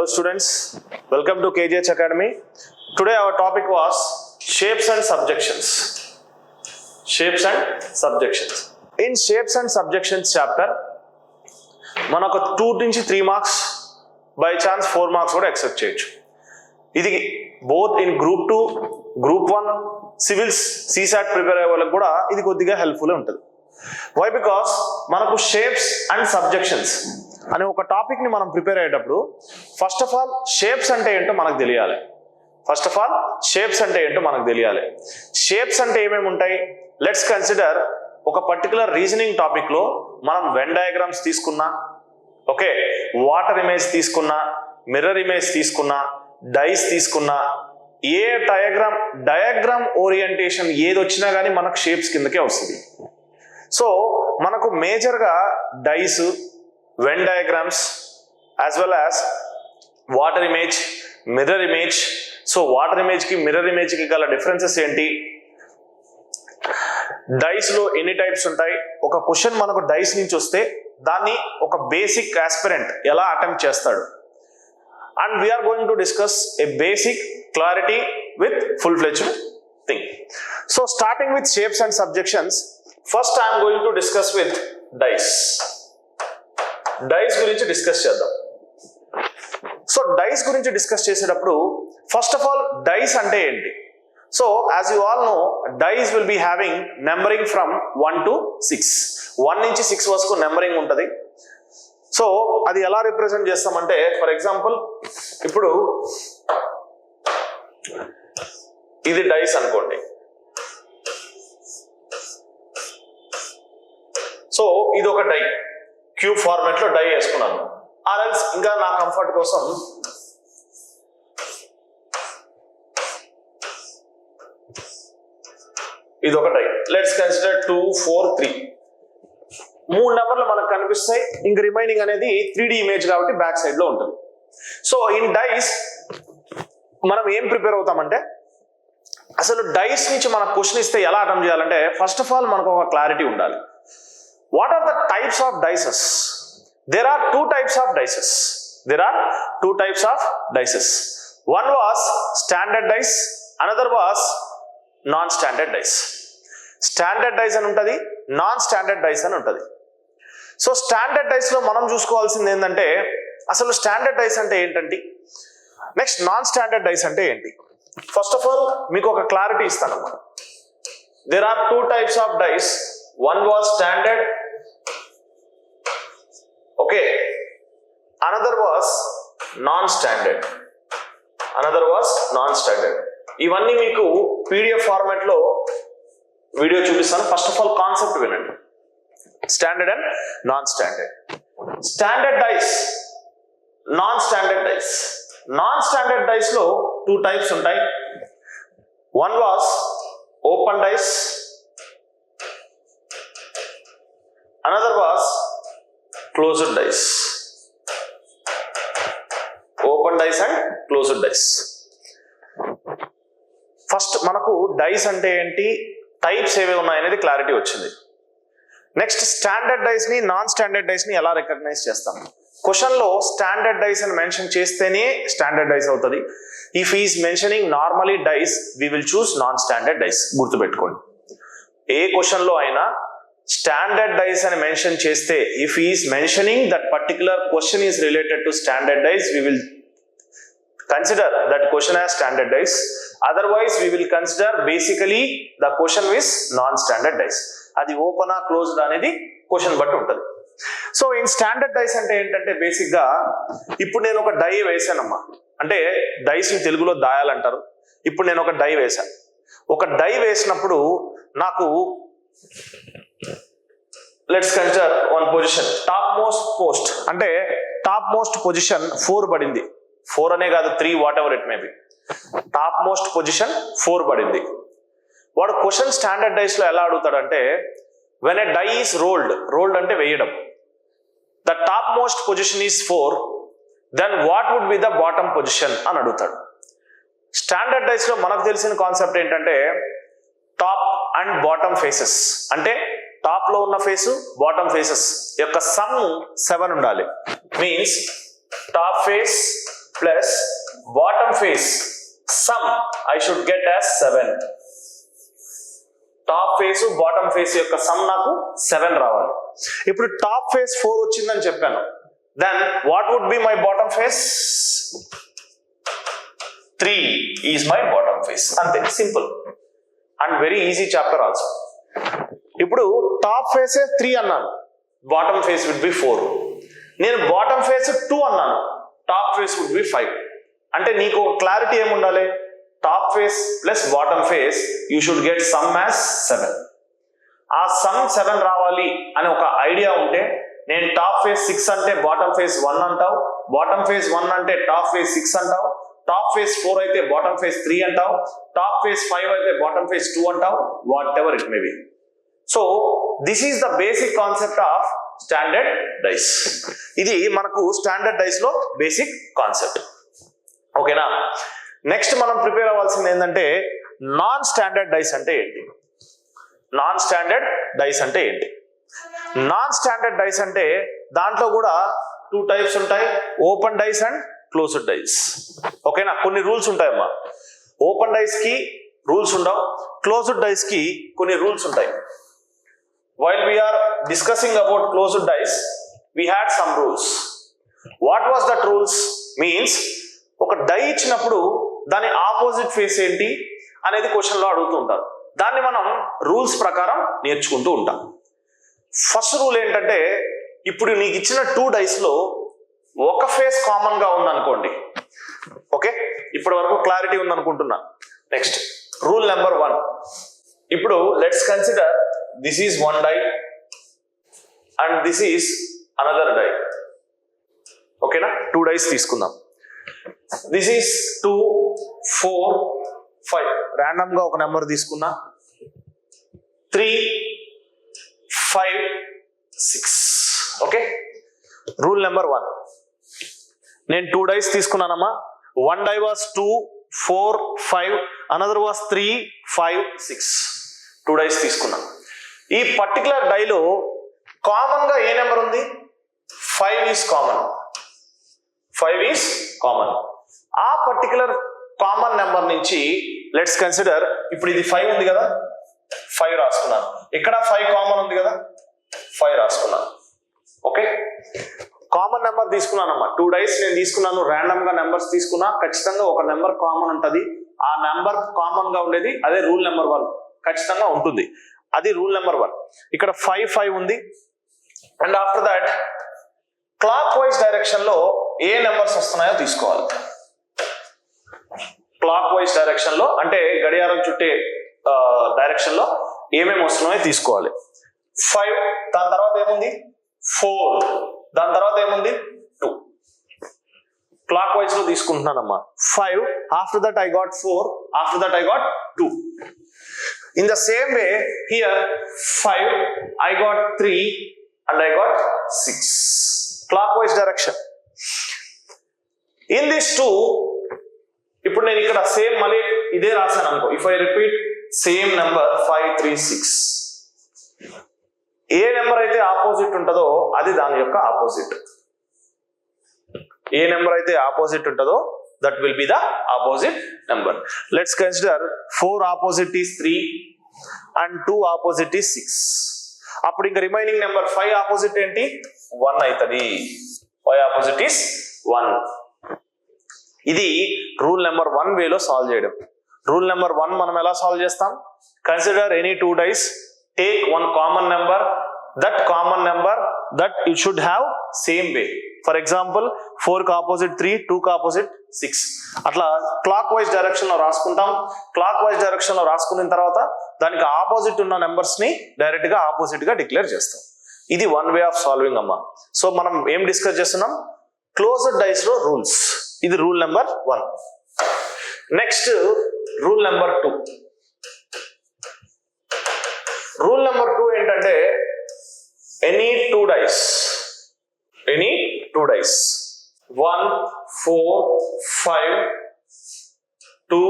Hello students, welcome to KGH Academy. Today our topic was shapes and subjections. Shapes and subjections. In shapes and subjections chapter, మనకు 2 నుంచి 3 marks by chance 4 marks కూడా except చేయొచ్చు. ఇది both in group 2, group 1, civils, CSAT prepare అయ్యే వాళ్ళకి కూడా ఇది కొద్దిగా హెల్ప్ఫుల్ ఉంటుంది. వై? బికాస్ మనకు షేప్స్ అండ్ సబ్జెక్షన్స్ అనే ఒక టాపిక్ ని మనం ప్రిపేర్ అయ్యేటప్పుడు ఫస్ట్ ఆఫ్ ఆల్ షేప్స్ అంటే ఏంటో మనకు తెలియాలి. షేప్స్ అంటే ఏమేమి ఉంటాయి? లెట్స్ కన్సిడర్ ఒక పర్టికులర్ రీజనింగ్ టాపిక్ లో మనం వెన్ డయాగ్రామ్స్ తీసుకున్నా, ఓకే, వాటర్ ఇమేజ్ తీసుకున్నా, మిర్రర్ ఇమేజ్ తీసుకున్నా, డైస్ తీసుకున్నా, ఏ డయాగ్రామ్ ఓరియంటేషన్ ఏది వచ్చినా కానీ మనకు షేప్స్ కిందకే వస్తుంది. సో మనకు మేజర్గా dice, Venn diagrams as well as water image, mirror image. So water image కి మిర్రర్ ఇమేజ్ కి గల డిఫరెన్సెస్ ఏంటి? డైస్ లో ఎన్ని టైప్స్ ఉంటాయి? ఒక క్వశ్చన్ మనకు డైస్ నుంచి వస్తే దాన్ని ఒక బేసిక్ ఆస్పిరెంట్ ఎలా అటెంప్ట్ చేస్తాడు? And we're going to discuss a basic clarity with full fledged thing. So starting with shapes and subjections, first I'm going to discuss with dice. Dice గురించి discuss చేద్దాం. So dice గురించి discuss చేసేటప్పుడు first of all dice అంటే ఏంటి? So as you all know, dice will be having numbering ఫ్రమ్ 1 to 6. 1 నుంచి 6 వరకు numbering ఉంటుంది. సో అది ఎలా రిప్రజెంట్ చేస్తామంటే, ఫర్ ఎగ్జాంపుల్ ఇప్పుడు ఇది డైస్ అనుకోండి. సో ఇది ఒక డై, క్యూబ్ ఫార్మాట్ లో డై వేసుకున్నాను. ఆర్ఎల్స్ ఇంకా నా కంఫర్ట్ కోసం ఇది ఒక డై. Let's consider 2, 4, 3. 3 నెంబర్లు మనకు కనిపిస్తాయి. ఇంక రిమైనింగ్ అనేది 3D ఇమేజ్ కాబట్టి బ్యాక్ సైడ్ లో ఉంటుంది. సో ఇన్ డైస్ మనం ఏం ప్రిపేర్ అవుతామంటే, అసలు డైస్ నుంచి మనకు క్వశ్చన్ ఇస్తే ఎలా అటెంప్ట్ చేయాలంటే, ఫస్ట్ ఆఫ్ ఆల్ మనకు ఒక క్లారిటీ ఉండాలి. What are the types of dices? There are 2 types of dices. One was standard dice, another was non-standard dice. Standard dice అని ఉంటుంది, non-standard dice అని ఉంటుంది. సో స్టాండర్డ్ డైస్ లో మనం చూసుకోవాల్సింది ఏంటంటే, అసలు స్టాండర్డ్ డైస్ అంటే ఏంటంటే, నెక్స్ట్ నాన్ స్టాండర్డ్ డైస్ అంటే ఏంటి? ఫస్ట్ ఆఫ్ ఆల్ మీకు ఒక క్లారిటీ ఇస్తాను అన్నమాట. There are 2 types of dice. One was standard, okay, another was non-standard. ఇవన్నీ మీకు PDF ఫార్మాట్ లో వీడియో చూపిస్తాను. ఫస్ట్ ఆఫ్ ఆల్ కాన్సెప్ట్ వినండి. Standard and non standard. Standard dice, non standard dice. Non standard dice లో 2 types ఉంటాయి. One was open dice, another was closed dice. Open dice and closed dice. First మనకు dice అంటే ఏంటి, types ఏవి ఉన్నాయనేది clarity వచ్చింది. Next standard dice ని, non standard dice ని ఎలా రికగ్నైజ్ చేస్తాం? క్వశ్చన్ లో స్టాండర్డ్ డైస్ అని మెన్షన్ చేస్తేనే స్టాండర్డ్ డైస్ అవుతుంది. If is mentioning normally dice, we will choose non standard dice. గుర్తుపెట్టుకోండి, ఏ క్వశ్చన్ లో అయినా స్టాండర్డ్ డైస్ అని మెన్షన్ చేస్తే, if is mentioning that particular question is related to standard dice, we will consider that question as standard dice. Otherwise we will consider basically the question with non standard dice. అది ఓపెనా closed అనేది question బట్టి ఉంటుంది. So in standard dice అంటే ఏంటంటే, basic గా ఇప్పుడు నేను ఒక డై వేసానమ్మా, అంటే డైస్ ని తెలుగులో దాయాలంటారు. ఇప్పుడు నేను ఒక డై వేసాను. ఒక డై వేసినప్పుడు నాకు let's consider one position, top most post, అంటే టాప్ మోస్ట్ పొజిషన్ 4 పడింది. 4 అనే కాదు, 3, whatever it may be. Top most position 4 పడింది. వాడు క్వశ్చన్ స్టాండర్డ్ డైస్ లో ఎలా అడుగుతాడంటే, when a die is rolled అంటే వేయడం, the top most position is 4, then what would be the bottom position అని అడుగుతాడు. స్టాండర్డ్ డైస్ లో మనకు తెలిసిన కాన్సెప్ట్ ఏంటంటే, టాప్ అండ్ బాటమ్ ఫేసెస్, అంటే టాప్ లో ఉన్న ఫేస్, బాటమ్ ఫేసెస్ యొక్క సమ్ 7 ఉండాలి. Means top face plus bottom face sum I should get as 7. Top face bottom face యొక్క సమ్ నాకు 7 రావాలి. ఇప్పుడు టాప్ ఫేస్ 4 వచ్చిందని చెప్పాను. Then what would be my bottom face? 3 is my bottom face. అంతే, simple and very easy chapter also. ఇప్పుడు top face 3 అన్నాను, bottom face would be 4. నేను బాటమ్ ఫేస్ 2 అన్నాను, టాప్ ఫేస్ వుడ్ బి 5. అంటే నీకు clarity ఏముండాలి? Top face plus bottom face you should get some as 7. ఆ some 7 రావాలి అని ఒక ఐడియా ఉంటే నేను టాప్ ఫేస్ 6 అంటే బాటమ్ ఫేస్ 1 అంటావు, బాటమ్ ఫేస్ 1 అంటే టాప్ ఫేస్ 6 అంటావు, టాప్ ఫేస్ 4 అయితే బాటమ్ ఫేస్ 3 అంటావు, టాప్ ఫేస్ 5 అయితే బాటమ్ ఫేస్ 2 అంటావు, whatever it may be. So this is the basic concept of standard dice. ఇది మనకు స్టాండర్డ్ డైస్ లో బేసిక్ కాన్సెప్ట్. ఓకేనా? నెక్స్ట్ మనం ప్రిపేర్ అవ్వాల్సింది ఏంటంటే నాన్ స్టాండర్డ్ డైస్ అంటే ఏంటి? నాన్ స్టాండర్డ్ డైస్ అంటే ఏంటి? నాన్ స్టాండర్డ్ డైస్ అంటే దాంట్లో కూడా 2 టైప్స్ ఉంటాయి, open dice and closed dice. ఓకేనా? కొన్ని రూల్స్ ఉంటాయమ్మా. ఓపెన్ డైస్ కి రూల్స్ ఉండవు, క్లోజ్డ్ డైస్ కి కొన్ని రూల్స్ ఉంటాయి. While we are discussing about closed dice, we had some rules. What was that rules? Means ఒక డై ఇచ్చినప్పుడు దాని ఆపోజిట్ ఫేస్ ఏంటి అనేది క్వశ్చన్ లో అడుగుతూ ఉంటారు. దాన్ని మనం రూల్స్ ప్రకారం నేర్చుకుంటూ ఉంటాం. ఫస్ట్ రూల్ ఏంటంటే, ఇప్పుడు నీకు ఇచ్చిన 2 డైస్ లో ఒక ఫేస్ కామన్ గా ఉందనుకోండి. ఓకే, ఇప్పటి వరకు క్లారిటీ ఉందనుకుంటున్నా. Next rule number 1. ఇప్పుడు let's consider this is 1 die and this is another die. ఓకేనా? 2 డైస్ తీసుకుందాం. దిస్ ఈస్ 2, 4, 5 ర్యాండమ్ గా ఒక నెంబర్ తీసుకున్నా. 3, 5, 6. Okay, rule number 1. నేను 2 డైస్ తీసుకున్నానమ్మా. 1 die was 2, 4, 5, another was 3, 5, 6. 2 dice తీసుకున్నాను. ఈ పర్టికులర్ డైలో కామన్ గా ఏ నెంబర్ ఉంది? 5 ఈస్ కామన్. 5 is common. ఆ పర్టికులర్ కామన్ నెంబర్ నుంచి లెట్స్ కన్సిడర్, ఇప్పుడు ఇది 5 ఉంది కదా, 5 రాసుకున్నాను. ఇక్కడ 5 కామన్ ఉంది కదా, 5 రాసుకున్నాను. ఓకే, కామన్ నెంబర్ తీసుకున్నానమ్మా. 2 డైస్ నేను తీసుకున్నాను, ర్యాండమ్ గా నెంబర్స్ తీసుకున్నా. ఖచ్చితంగా ఒక నెంబర్ కామన్ ఉంటుంది. ఆ నెంబర్ కామన్ గా ఉండేది అదే రూల్ నెంబర్ 1 ఖచ్చితంగా ఉంటుంది. అది రూల్ నెంబర్ 1. ఇక్కడ 5, 5 ఉంది. And after that clock wise direction లో ఏ నెంబర్స్ వస్తున్నాయో తీసుకోవాలి. క్లాక్ వైజ్ డైరెక్షన్ లో అంటే గడియారం చుట్టే డైరెక్షన్ లో ఏమేమి వస్తున్నాయో తీసుకోవాలి. 5, దాని తర్వాత ఏముంది? 4, దాని తర్వాత ఏముంది? 2. క్లాక్ వైజ్ లో తీసుకుంటున్నానమ్మా. 5, after that I got 4, after that I got 2. In the same way here 5, I got 3 and I got 6. Clockwise direction. In these 2, ఇప్పుడు నేను ఇక్కడ సేమ్ మళ్ళీ ఇదే రాశాను అనుకో. If I repeat same number 5, 3, 6, A number అయితే opposite ఉంటుందో అది దాని యొక్క ఆపోజిట్. ఏ నెంబర్ అయితే ఆపోజిట్ ఉంటుందో that will be the opposite number. Let's consider 4 opposite is 3 and 2 opposite is 6. అప్పుడు ఇంకా రిమైనింగ్ నెంబర్ 5 ఆపోజిట్ ఏంటి? 1 అవుతుంది. 5 ఆపోజిట్ is 1. ఇది రూల్ నెంబర్ 1 వేలో సాల్వ్ చేయడం. రూల్ నెంబర్ 1 మనం ఎలా సాల్వ్ చేస్తాం? Consider any 2 dice, take 1 common number, that common number that it should have same way. For example 4 కి ఆపోజిట్ 3, 2 కి ఆపోజిట్ 6. అట్లా క్లాక్ వైజ్ డైరెక్షన్ లో రాసుకుంటాం. క్లాక్ వైజ్ డైరెక్షన్ లో రాసుకున్న తర్వాత దానికి ఆపోజిట్ ఉన్న నెంబర్స్ ని డైరెక్ట్ గా ఆపోజిట్ గా డిక్లేర్ చేస్తాం. ఇది 1 వే ఆఫ్ సాల్వింగ్ అమ్మా. సో మనం ఏం డిస్కస్ చేస్తున్నాం? క్లోజ్డ్ డైస్ లో రూల్స్. ఇది rule number 1. Next rule number 2. Rule number 2 ఏంటంటే any 2 dice, 1, 4, 5, 2,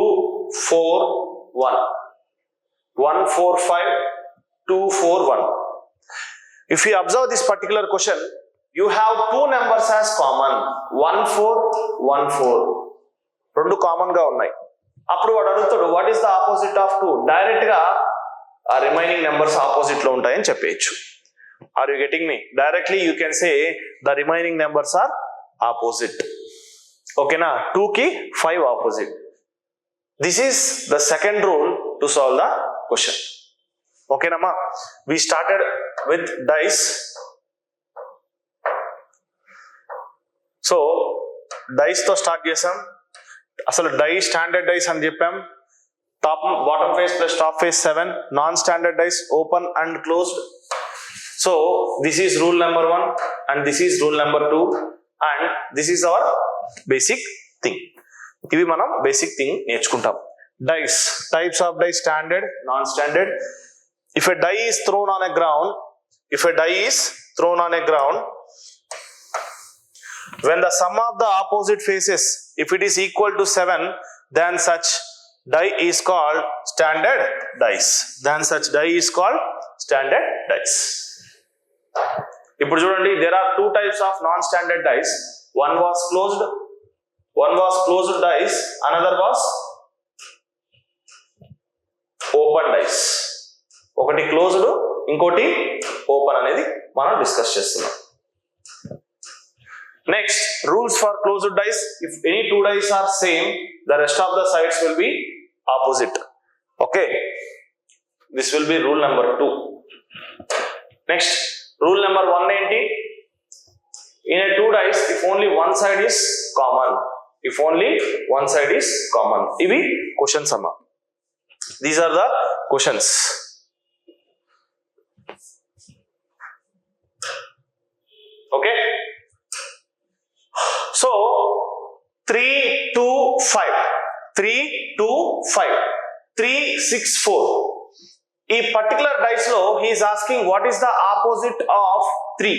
4, 1, 1, 4, 5, 2, 4, 1. If you observe this particular question, you have two numbers as common, 1 4 1 4, రెండు కామన్ గా ఉన్నాయి. అప్పుడు వాడు అడుగుతాడు what is the opposite of 2, direct గా ఆ రిమైనింగ్ నెంబర్స్ ఆపోజిట్ లో ఉంటాయని చెప్పేయచ్చు. Are you getting me? Directly you can say the remaining numbers are opposite. ఓకేనా? 2 కి 5 opposite. This is the second rule to solve the question. ఓకేనమ్మా? We started with dice. So dice తో start చేసాం. అసలు die standard dice అని చెప్పాం. Top bottom face plus top face 7, non standard dice open and closed. So this is rule number 1 and this is rule number 2 and this is our basic thing. ఇవి మనం basic thing నేర్చుకుంటాం. Dice, types of dice, standard, non standard. If a die is thrown on a ground, if a die is thrown on a ground, when the sum of the opposite faces, if it is equal to 7, then such die is called standard dice. Then such die is called standard dice. ఇప్పుడు చూడండి, there are two types of non-standard dice. One was closed dice, another was open dice. ఒకటి closed, ఇంకోటి open అనేది మనం discuss చేస్తున్నాం. Next, rules for closed dice. If any two dice are same, the rest of the sides will be opposite. Okay, this will be rule number 2. Next, rule number 1 enti? In a two dice, if only one side is common, if only one side is common. Ivi questions amma. These are the questions. Okay. So 3 2 5, 3 2 5, 3 6 4. ఈ particular dice లో he is asking what is the opposite of 3.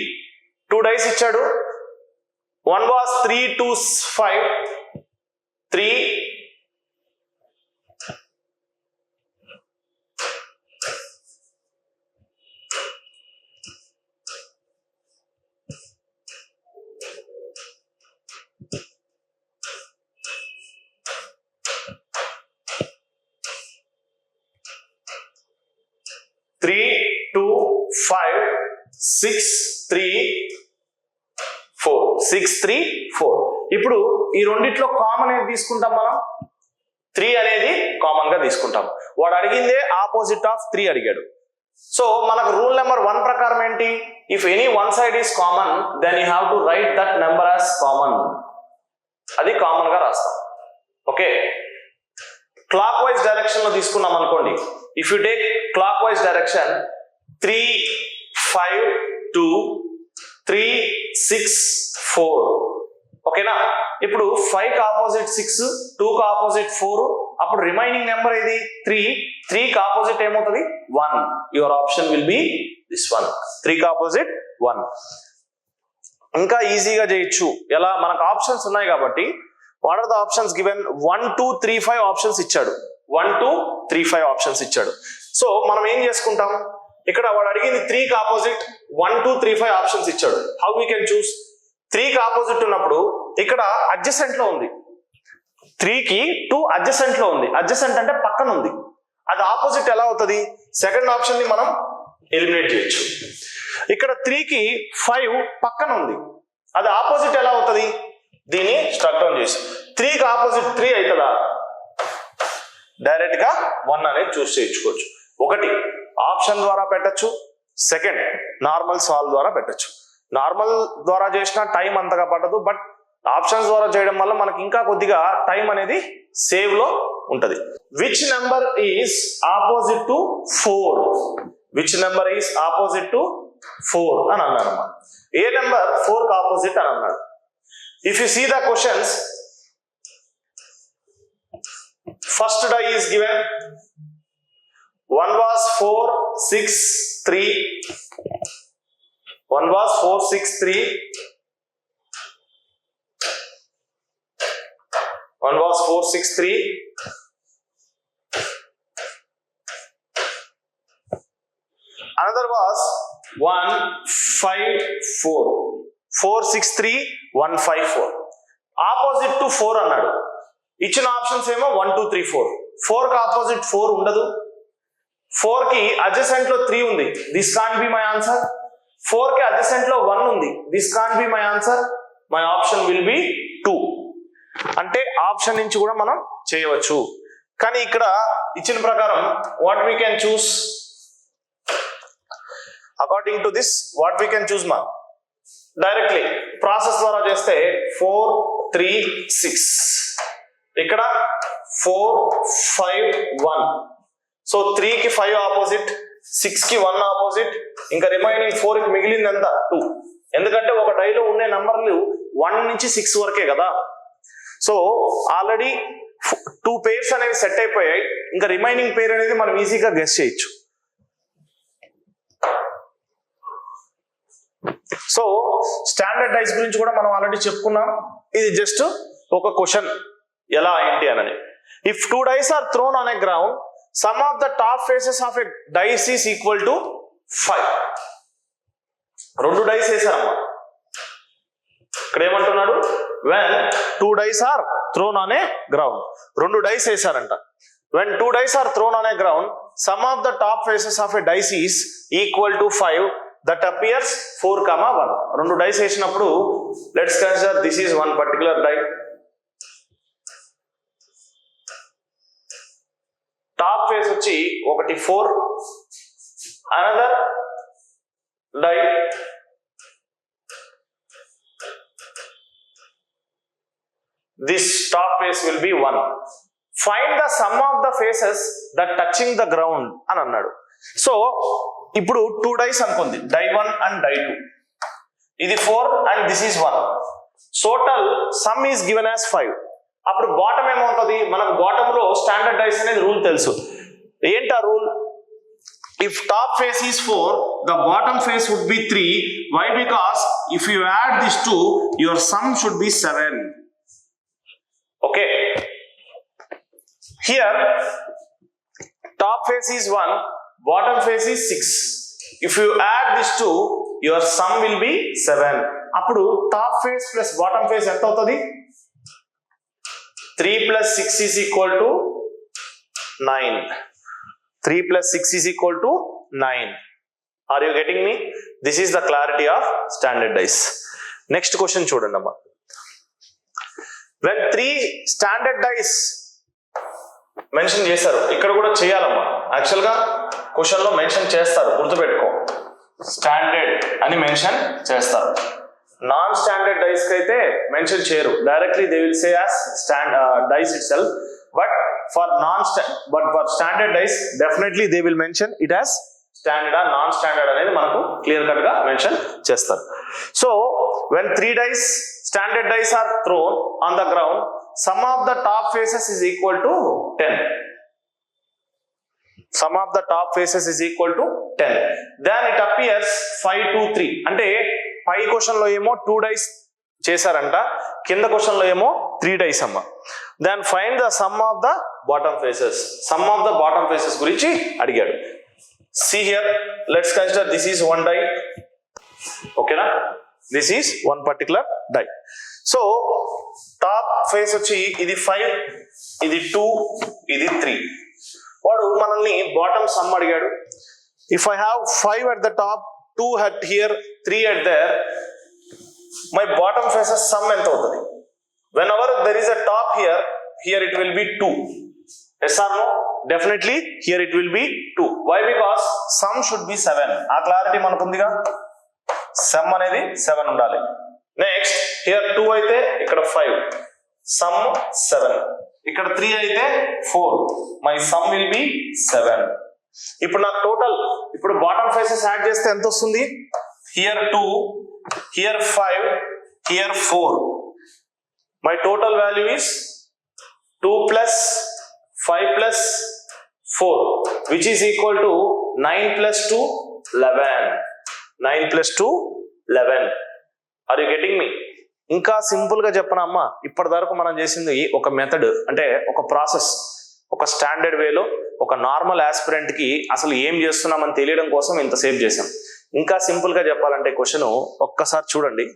2 dice ఇచ్చాడు. One was 3 2 5, 3 3 2 5 6 3 4, 6 3 4. ఇప్పుడు ఈ రెండిట్లో common ఏది తీసుకుంటాం మనం? 3 అనేది కామన్ గా తీసుకుంటాం. వాడు అడిగిందే ఆపోజిట్ ఆఫ్ 3 అడిగాడు. సో మనకు రూల్ నెంబర్ 1 ప్రకారం ఏంటి? If any one side is common, then you have to write that number as common. అది కామన్ గా రాస్తాం. ఓకే, క్లాక్ వైజ్ డైరెక్షన్ లో తీసుకున్నాం అనుకోండి. If you take clockwise direction 3 5 2 3 6 4. ఓకేనా? ఇప్పుడు 5 కి ఆపోజిట్ 6, 2 కి ఆపోజిట్ 4, అప్పుడు రిమైనింగ్ నెంబర్ ఏది? 3. 3 కి ఆపోజిట్ ఏమవుతుంది? 1. Your option will be this one. 3 కి ఆపోజిట్ 1. ఇంకా ఈజీగా చేయొచ్చు. ఎలా? మనకు ఆప్షన్స్ ఉన్నాయి కాబట్టి. What are the options given? 1 2 3 5 options ఇచ్చాడు. 1 2 3 5 ఆప్షన్స్ ఇచ్చాడు. సో మనం ఏం చేసుకుంటాం? ఇక్కడ వాడు అడిగింది 3 కి ఆపోజిట్ 1 2 3 5 ఆప్షన్స్ ఇచ్చాడు. How we can choose? 3 కి ఆపోజిట్ ఉన్నప్పుడు ఇక్కడ అడ్జసెంట్ లో ఉంది. 3 కి 2 అడ్జసెంట్ లో ఉంది. అడ్జసెంట్ అంటే పక్కన ఉంది. అది ఆపోజిట్ ఎలా అవుతుంది? సెకండ్ ఆప్షన్ ని మనం ఎలిమినేట్ చేయొచ్చు. ఇక్కడ 3 కి 5 పక్కన ఉంది. అది ఆపోజిట్ ఎలా అవుతుంది? దీన్ని స్ట్రక్ డౌన్ చేసి 3 కి ఆపోజిట్ 3 అవుతుందా? డైరెక్ట్ గా 1 అనేది చూస్ చేయించుకోవచ్చు. ఒకటి ఆప్షన్ ద్వారా పెట్టచ్చు, సెకండ్ నార్మల్ సాల్వ్ ద్వారా పెట్టచ్చు. నార్మల్ ద్వారా చేసిన టైం అంతగా పడదు, బట్ ఆప్షన్స్ ద్వారా చేయడం వల్ల మనకి ఇంకా కొద్దిగా టైం అనేది సేవ్ లో ఉంటది. Which number is opposite to 4? Which number is opposite to 4 అని అన్నాడు. ఏ నెంబర్ 4 కి ఆపోజిట్ అని అన్నాడు. If you see the questions, first die is given. One was 4 6 3. One was 4 6 3. One was 4 6 3. Another was 1 5 4. 4 6 3 1 5 4. Opposite to 4 అన్నాడు. ఇచ్చిన options ఏమో 1 2 3 4. 4 కి opposite 4 ఉండదు. 4 కి అడ్జసెంట్ లో 3 ఉంది. This can't be my answer. 4 కి అడ్జసెంట్ లో 1 ఉంది. This can't be my answer. My option will be 2. అంటే ఆప్షన్ నుంచి కూడా మనం చేయవచ్చు. కానీ ఇక్కడ ఇచ్చిన ప్రకారం what we can choose, according to this what we can choose మా డైరెక్ట్లీ ప్రాసెస్ ద్వారా చేస్తే 4 3 6, ఇక్కడ 4 5 1. సో 3 కి 5 ఆపోజిట్, 6 కి 1 ఆపోజిట్, ఇంకా రిమైనింగ్ 4 కి మిగిలింది ఎంత 2. ఎందుకంటే ఒక డైలో ఉండే నంబర్లు 1 నుంచి 6 వరకే కదా. సో ఆల్రెడీ 2 పేర్స్ అనేవి సెట్ అయిపోయాయి. ఇంకా రిమైనింగ్ పేర్ అనేది మనం ఈజీగా గెస్ చేయొచ్చు. సో స్టాండర్డ్ డైస్ గురించి కూడా మనం ఆల్రెడీ చెప్పుకున్నాం. ఇది జస్ట్ ఒక క్వశ్చన్ ఎలా ఏంటి అని. If 2 dice are thrown on a ground, sum of the top faces of a dice is equal to 5. 2 dice వేసారమ్మా. ఇక్కడ ఏమంటున్నాడు, when 2 dice are thrown on a ground. 2 dice వేసారంట. When 2 dice are thrown on a ground, sum of the top faces of a dice is equal to 5. That appears 4, 1. 2 dice వేసినప్పుడు let's consider this is one particular die. Top face వచ్చి ఒకటి 4, another die this top face will be 1. Find the sum of the faces that touching the ground అని అన్నాడు. So ఇప్పుడు 2 dice అనుకుంది, die 1 and die 2. ఇది 4 and this is 1. Total sum is given as 5. అప్పుడు bottom ఏమవుతుంది, మనకు bottom లో standard dice అనేది రూల్ తెలుసు. ఏంటా rule? If top face is 4, the bottom face would be 3. Why? Because if you add these 2, your sum should be 7. Okay, here top face is 1, bottom face is 6. If you add these 2, your sum will be 7. అప్పుడు top face plus bottom face ఎంత అవుతుంది? 3 plus 6 is equal to 9. 3 plus 6 is equal to 9. Are you getting me? This is the clarity of standard dice. Next question చూడండి అమ్మా. When 3 standard dice mention చేశారు, ఇక్కడ కూడా చేయాలమ్మా. Actual గా question లో మెన్షన్ చేస్తారు, గుర్తుపెట్టుకో. స్టాండర్డ్ అని మెన్షన్ చేస్తారు. నాన్ స్టాండర్డ్ డైస్ కి అయితే మెన్షన్ చేయరు, directly they will say as dice itself. But for standard dice definitely they will mention it as standard or non standard అనేది మనకు క్లియర్ కట్ గా మెన్షన్ చేస్తారు. So when 3 dice standard dice are thrown on the ground, sum of the top faces is equal to 10. Sum of the top faces is equal to 10. Then it appears 5 2 3. అంటే పై question లో ఏమో 2 dice చేశారంట, కింద question లో ఏమో 3 dice అమ్మ. Then find the sum of the bottom faces. Sum of the bottom faces గురించి అడిగాడు. See here, let's consider this is one die. Okay na? This is one particular die. So top face వచ్చి ఇది 5, ఇది 2, ఇది 3. వాడు మనల్ని bottom some అడిగాడు. If I have 5 at the top, 2 at here, 3 at there, my bottom faces sum ఎంత అవుతుంది? Whenever there is a top here, here it will be 2. Yes or no? Definitely here it will be 2. Why? Because sum should be 7. ఆ clarity మనకు ఉందిగా, some అనేది 7 ఉండాలి. Next here 2 అయితే ఇక్కడ 5, some 7. ఇక్కడ 3 అయితే 4, మై సమ్ విల్ బి 7. ఇప్పుడు నాకు టోటల్ ఇప్పుడు బాటమ్ ఫేసెస్ యాడ్ చేస్తే ఎంత వస్తుంది? Here 2, here 5, here 4. My total value is 2 plus 5 plus 4, which is equal to 9 plus 2 11. 9 plus 2 11. Are you getting me? ఇంకా సింపుల్ గా చెప్పనమ్మా, ఇప్పటి వరకు మనం చేసింది ఒక మెథడ్, అంటే ఒక ప్రాసెస్, ఒక స్టాండర్డ్ వేలో ఒక నార్మల్ ఆస్పిరెంట్ కి అసలు ఏం చేస్తున్నామని తెలియడం కోసం ఇంత సేవ్ చేసాం. ఇంకా సింపుల్ గా చెప్పాలంటే క్వశ్చన్ ఒక్కసారి చూడండి.